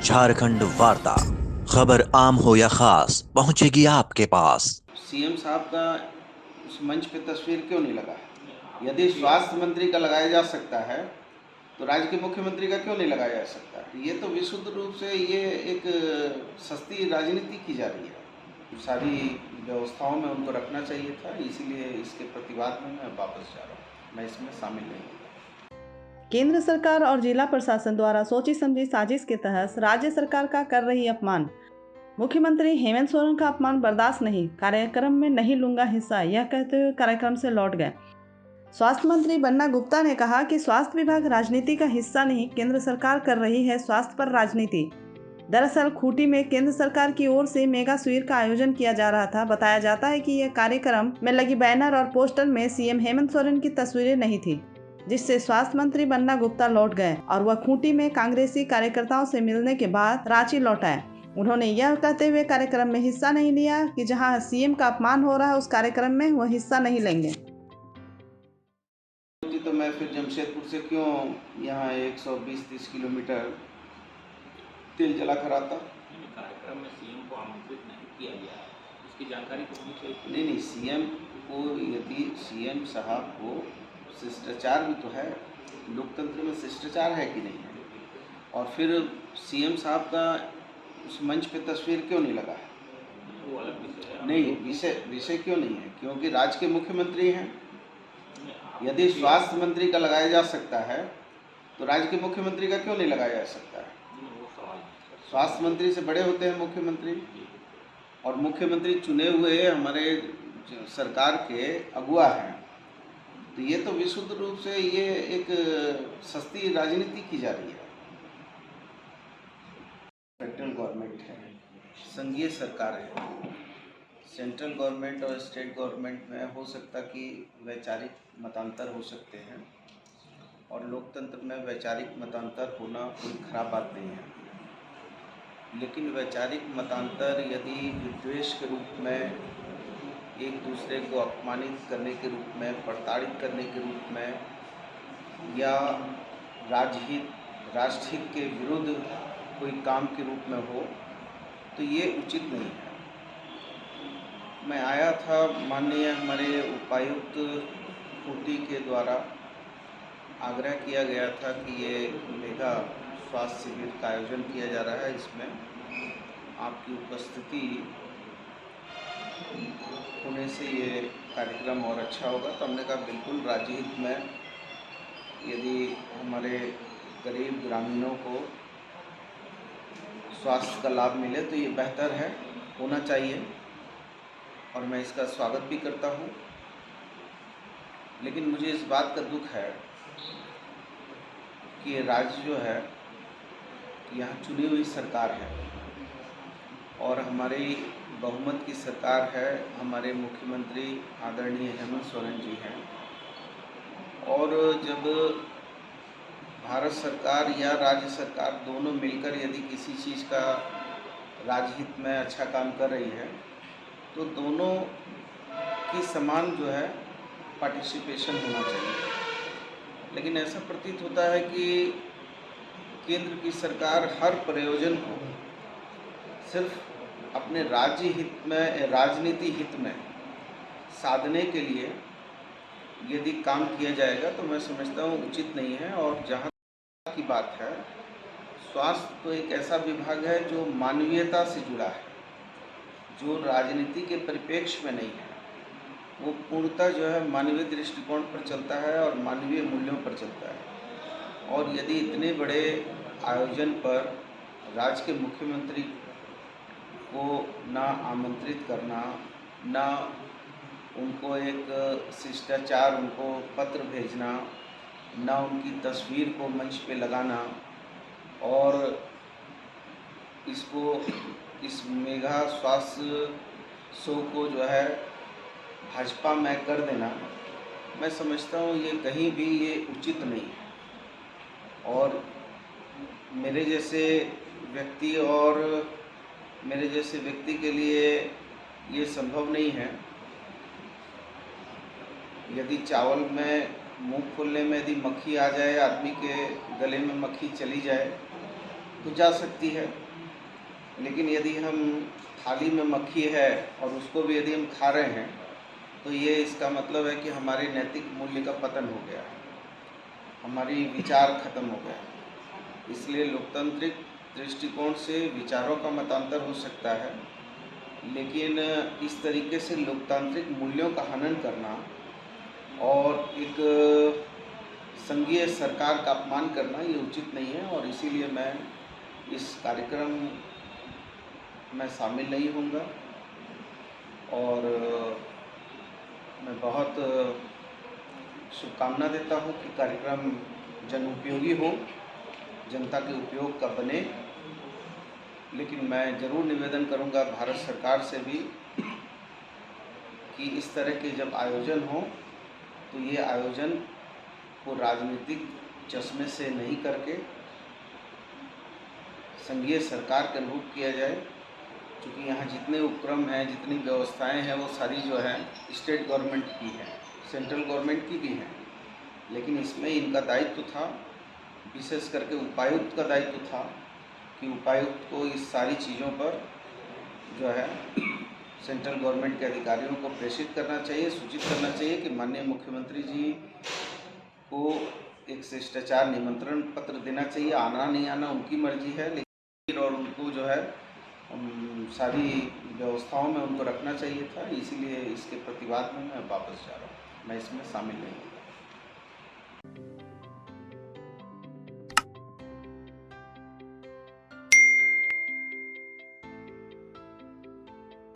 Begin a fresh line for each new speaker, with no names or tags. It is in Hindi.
झारखंड वार्ता, खबर आम हो या खास, पहुंचेगी आपके पास।
सीएम साहब का उस मंच पे तस्वीर क्यों नहीं लगा? यदि स्वास्थ्य मंत्री का लगाया जा सकता है तो राज्य के मुख्यमंत्री का क्यों नहीं लगाया जा सकता? ये तो विशुद्ध रूप से ये एक सस्ती राजनीति की जा रही है। सारी व्यवस्थाओं में उनको रखना चाहिए था, इसीलिए इसके प्रतिवाद में मैं वापस जा रहा हूँ। मैं इसमें शामिल नहीं हूँ।
केंद्र सरकार और जिला प्रशासन द्वारा सोची समझी साजिश के तहत राज्य सरकार का कर रही अपमान। मुख्यमंत्री हेमंत सोरेन का अपमान बर्दाश्त नहीं, कार्यक्रम में नहीं लूंगा हिस्सा, यह कहते हुए कार्यक्रम से लौट गए। स्वास्थ्य मंत्री बन्ना गुप्ता ने कहा कि स्वास्थ्य विभाग राजनीति का हिस्सा नहीं, केंद्र सरकार कर रही है स्वास्थ्य पर राजनीति। दरअसल खूंटी में केंद्र सरकार की ओर से मेगा शिविर का आयोजन किया जा रहा था। बताया जाता है कि यह कार्यक्रम में लगी बैनर और पोस्टर में सीएम हेमंत सोरेन की तस्वीरें नहीं थी, जिससे स्वास्थ्य मंत्री बन्ना गुप्ता लौट गए और वह खूंटी में कांग्रेसी कार्यकर्ताओं से मिलने के बाद रांची लौट आए। उन्होंने यह कहते हुए कार्यक्रम में हिस्सा नहीं लिया कि जहां सीएम का अपमान हो रहा है उस कार्यक्रम में वह हिस्सा नहीं लेंगे।
तो मैं फिर जमशेदपुर से क्यों यहाँ 120-30 किलोमीटर तेल जला कर आता?
कार्यक्रम में सीएम को आमंत्रित नहीं किया गया है, इसकी जानकारी तो होनी चाहिए।
नहीं, सीएम को, यदि सीएम साहब को शिष्टाचार भी तो है, लोकतंत्र में शिष्टाचार है कि नहीं है? और फिर सीएम साहब का उस मंच पे तस्वीर क्यों नहीं लगा है?
वो अलग विषय है।
नहीं, विषय क्यों नहीं है? क्योंकि राज्य के मुख्यमंत्री हैं। यदि स्वास्थ्य मंत्री का लगाया जा सकता है तो राज्य के मुख्यमंत्री का क्यों नहीं लगाया जा सकता है? स्वास्थ्य मंत्री से बड़े होते हैं मुख्यमंत्री, और मुख्यमंत्री चुने हुए हमारे सरकार के अगुआ हैं। तो ये तो विशुद्ध रूप से ये एक सस्ती राजनीति की जा रही है। सेंट्रल गवर्नमेंट है, संघीय सरकार है। सेंट्रल गवर्नमेंट और स्टेट गवर्नमेंट में हो सकता कि वैचारिक मतांतर हो सकते हैं, और लोकतंत्र में वैचारिक मतांतर होना कोई खराब बात नहीं है। लेकिन वैचारिक मतांतर यदि विद्वेष के रूप में, एक दूसरे को अपमानित करने के रूप में, प्रताड़ित करने के रूप में, या राष्ट्रहित के विरुद्ध कोई काम के रूप में हो, तो ये उचित नहीं है। मैं आया था, माननीय हमारे उपायुक्त खूंटी के द्वारा आग्रह किया गया था कि ये मेगा स्वास्थ्य शिविर का आयोजन किया जा रहा है, इसमें आपकी उपस्थिति होने से ये कार्यक्रम और अच्छा होगा। तो हमने कहा बिल्कुल, राज्य हित में यदि हमारे गरीब ग्रामीणों को स्वास्थ्य का लाभ मिले तो ये बेहतर है, होना चाहिए, और मैं इसका स्वागत भी करता हूँ। लेकिन मुझे इस बात का दुख है कि ये राज्य जो है, यहाँ चुनी हुई सरकार है और हमारी बहुमत की सरकार है। हमारे मुख्यमंत्री आदरणीय हेमंत सोरेन जी हैं, और जब भारत सरकार या राज्य सरकार दोनों मिलकर यदि किसी चीज़ का राजहित में अच्छा काम कर रही है तो दोनों की समान जो है पार्टिसिपेशन होना चाहिए। लेकिन ऐसा प्रतीत होता है कि केंद्र की सरकार हर प्रयोजन को सिर्फ अपने राज्य हित में, राजनीति हित में साधने के लिए यदि काम किया जाएगा तो मैं समझता हूँ उचित नहीं है। और जहाँ की बात है, स्वास्थ्य तो एक ऐसा विभाग है जो मानवीयता से जुड़ा है, जो राजनीति के परिप्रेक्ष्य में नहीं है। वो पूर्णतः जो है मानवीय दृष्टिकोण पर चलता है और मानवीय मूल्यों पर चलता है। और यदि इतने बड़े आयोजन पर राज्य के मुख्यमंत्री को ना आमंत्रित करना, ना उनको एक शिष्टाचार, उनको पत्र भेजना, ना उनकी तस्वीर को मंच पे लगाना, और इस मेगा स्वास्थ्य शो को जो है भाजपा में कर देना, मैं समझता हूँ ये कहीं भी ये उचित नहीं है। और मेरे जैसे व्यक्ति के लिए ये संभव नहीं है। यदि चावल में मुंह खोलने में यदि मक्खी आ जाए, आदमी के गले में मक्खी चली जाए, तो जा सकती है, लेकिन यदि हम थाली में मक्खी है और उसको भी यदि हम खा रहे हैं तो ये इसका मतलब है कि हमारे नैतिक मूल्य का पतन हो गया, हमारी विचार खत्म हो गया। इसलिए लोकतांत्रिक दृष्टिकोण से विचारों का मतांतर हो सकता है, लेकिन इस तरीके से लोकतांत्रिक मूल्यों का हनन करना और एक संघीय सरकार का अपमान करना ये उचित नहीं है, और इसीलिए मैं इस कार्यक्रम में शामिल नहीं होऊंगा। और मैं बहुत शुभकामना देता हूँ कि कार्यक्रम जन उपयोगी हो, जनता के उपयोग का बने। लेकिन मैं ज़रूर निवेदन करूँगा भारत सरकार से भी कि इस तरह के जब आयोजन हो तो ये आयोजन को राजनीतिक चश्मे से नहीं करके संघीय सरकार के अनुरूप किया जाए, क्योंकि यहाँ जितने उपक्रम हैं, जितनी व्यवस्थाएं हैं, वो सारी जो है स्टेट गवर्नमेंट की है, सेंट्रल गवर्नमेंट की भी हैं। लेकिन इसमें इनका दायित्व था, विशेष करके उपायुक्त का दायित्व था कि उपायुक्त को इस सारी चीज़ों पर जो है सेंट्रल गवर्नमेंट के अधिकारियों को प्रेषित करना चाहिए, सूचित करना चाहिए कि माननीय मुख्यमंत्री जी को एक शिष्टाचार निमंत्रण पत्र देना चाहिए। आना नहीं आना उनकी मर्जी है, लेकिन और उनको जो है सारी व्यवस्थाओं में उनको रखना चाहिए था। इसीलिए इसके प्रतिवाद में मैं वापस जा रहा हूँ, मैं इसमें शामिल नहीं हूँ।